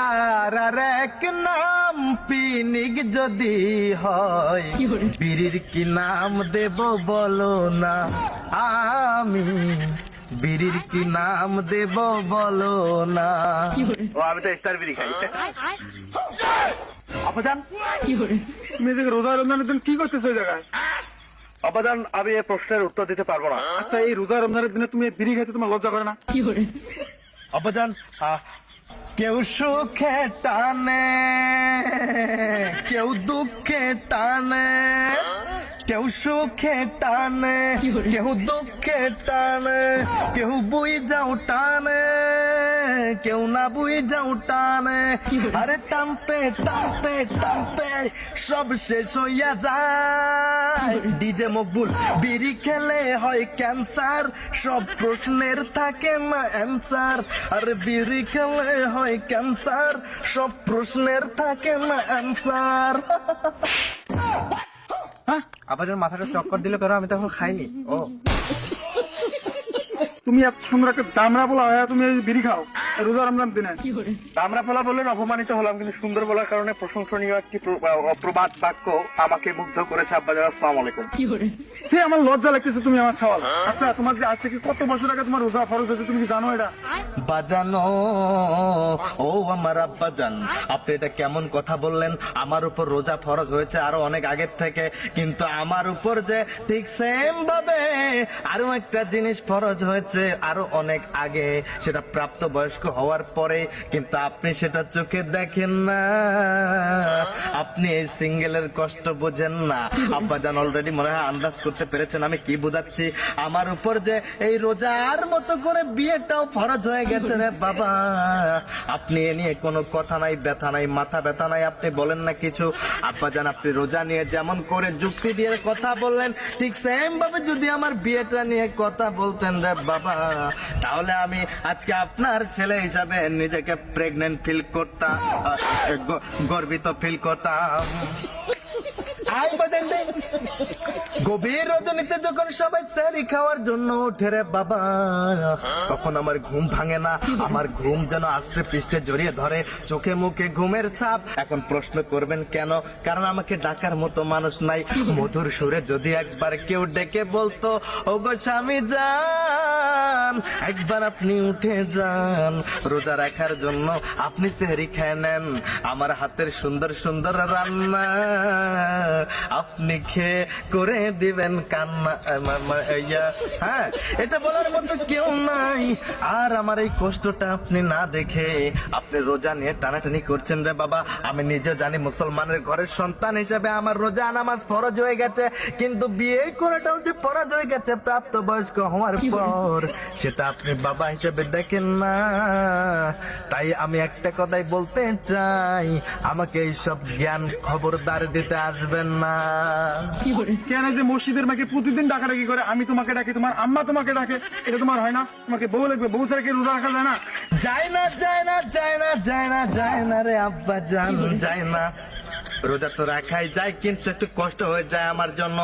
আর এক নাম পিনিক যদি হয়, বীরির কি নাম দেব বলো না, আমি বীরির কি নাম দেব বলো না। ও আমি তো স্টার বিড়ি খাই। আপাজান তুমি এদিকে রোজা রমজানের দিন কি করতেছো এই জায়গায়? আপাজান আমি এই প্রশ্নের উত্তর দিতে পারবো না। আচ্ছা, এই রোজা রমজানের দিনে তুমি বিড়ি খাইতে তোমার লজ্জা করে না? আপাজান কেউ সুখে টানে, কেউ দুঃখে টানে, কেউ সুখে টানে, কেউ দুঃখে টানে, কেউ বুই যাও টানে, কেউ না বুই যাও টানে। আরে টানতে টানতে টানতে সব শেষ হইয়া যায়। ডিজে মকবুল বিড়ি খেলে হয় ক্যান্সার, সব প্রশ্নের থাকে না অ্যান্সার। আরে বিড়ি খেলে হয় ক্যান্সার, সব প্রশ্নের থাকে না অ্যান্সার। আবার মাথাটা চক্কর দিল কেন? আমি তো এখন খাইনি। ও তুমি এত সুন্দর একটা দামরা বলা হয়, তুমি এই বিড়ি খাও রোজা রমজান দিনে? দামরা বলা বললেন, অপমানিত হলাম, কিন্তু সুন্দর বলার কারণে প্রশংসনীয় একটি প্রবাদ বাক্য আমাকে মুগ্ধ করেছে। আব্বাজান আসসালামু আলাইকুম। সে আমার লজ্জা লাগতেছে, তুমি আমার সওয়াল। আচ্ছা, তোমার যে আজ থেকে কত বছর আগে তোমার রোজা ফরজ হয়েছে তুমি কি জানো এটা? বাজানো ও আমার আব্বাজান, আপনি এটা কেমন কথা বললেন? আমার উপর রোজা ফরজ হয়েছে আরো অনেক আগের থেকে, কিন্তু আমার উপর যে ঠিক সেম ভাবে আরো একটা জিনিস ফরজ হয়েছে আরো অনেক আগে, সেটা প্রাপ্ত বয়স্ক হওয়ার পরে, কিন্তু আপনি সেটা চোখে দেখেন না। আপনি এই সিঙ্গেলের কষ্ট বোঝেন না। আব্বাজান অলরেডি মনে হয় আন্দাজ করতে পেরেছেন আমি কি বোঝাচ্ছি। আমার উপর যে এই রোজার মতো করে বিয়েটাও ফরজ হয়ে গেছে রে বাবা। আপনি এ নিয়ে কোনো কথা নাই, ব্যথা নাই, মাথা ব্যথা নাই, আপনি বলেন না কিছু। আব্বাজান আপনি রোজা নিয়ে যেমন করে যুক্তি দিয়ে কথা বললেন, ঠিক সেম ভাবে যদি আমার বিয়েটা নিয়ে কথা বলতেন রে বাবা, তাহলে আমি আজকে আপনার ছেলে হিসাবে নিজেকে প্রেগনেন্ট ফিল করতাম, গর্বিত ফিল করতাম। গভীর রজনীতে যখন সবাই সেহরি খাওয়ার জন্য ওঠে রে বাবা, তখন আমার ঘুম ভাঙে না। আমার ঘুম যেন আস্তে পৃষ্ঠে জড়িয়ে ধরে, চোখে মুখে ঘুমের ছাপ। এখন প্রশ্ন করবেন কেন? কারণ আমাকে ডাকার মতো মানুষ নাই। মধুর সুরে যদি একবার কেউ ডেকে বলতো, ওগো স্বামী যান, একবার আপনি উঠে যান, রোজা রাখার জন্য আপনি সেহরি খেয়ে নেন, আমার হাতের সুন্দর সুন্দর রান্না আপনি খেয়ে করে দিবেন কান্না। হ্যাঁ, এটা বলার মতো কেউ নাই। আর আমার এই কষ্টটা আপনি না দেখে আপনি রোজা নিয়ে টানাটানি করছেন রে বাবা। আমি নিজে জানি মুসলমানের ঘরের সন্তান হিসেবে আমার রোজা নামাজ ফরজ হয়ে গেছে, কিন্তু বিয়ে করাটাও যে ফরজ হয়ে গেছে প্রাপ্ত বয়স্ক হওয়ার পর, সেটা আপনি বাবা হিসেবে দেখেন না। তাই আমি একটা কথাই বলতে চাই, আমাকে এইসব জ্ঞান খবরদার দিতে আসবেন না। কেন যে মসজিদের মাকে প্রতিদিন ডাকাডাকি করে, আমি তোমাকে ডাকি, তোমার আম্মা তোমাকে ডাকে, এটা তোমার হয় না? তোমাকে বউ লাগবে, বউ ছাড়া কি রোজা রাখা যায় না? যায় না, যায় না, যায় না, যায় না, যায় না রে আব্বা জান, যায় না। রোজা তো রাখাই যায়, কিন্তু একটু কষ্ট হয়ে যায় আমার জন্য।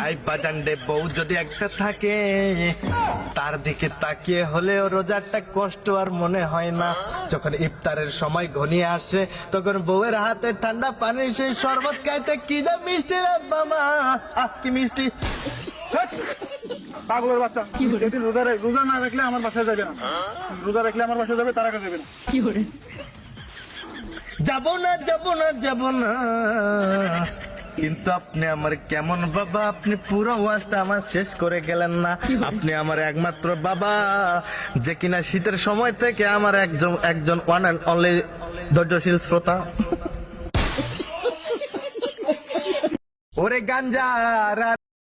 আই বাজান রে, বউ যদি একটা থাকে, তার দিকে তাকিয়ে হলেও রোজারটা কষ্ট আর মনে হয় না। যখন ইফতারের সময় ঘনিয়ে আসে, তখন বউয়ের হাতে ঠান্ডা পানি সেই শরবত খাইতে কি যা মিষ্টি রে বাবা, কি মিষ্টি। পাগলের বাচ্চা, যেদিন রোজা না রাখলে আমার বাসায় যাবে না, রোজা রাখলে আমার বাসায় যাবে, তার আগে যাবে না। যাবো না, যাবো না, যাবো না। কিন্তু আপনি আমার কেমন বাবা, আপনি পুরো ওয়াজটা আমার শেষ করে গেলেন না। আপনি আমার একমাত্র বাবা, যে কিনা শীতের সময় থেকে আমার একজন ওয়ান অ্যান্ড অনলি ধৈর্যশীল শ্রোতা। ওরে গাঞ্জা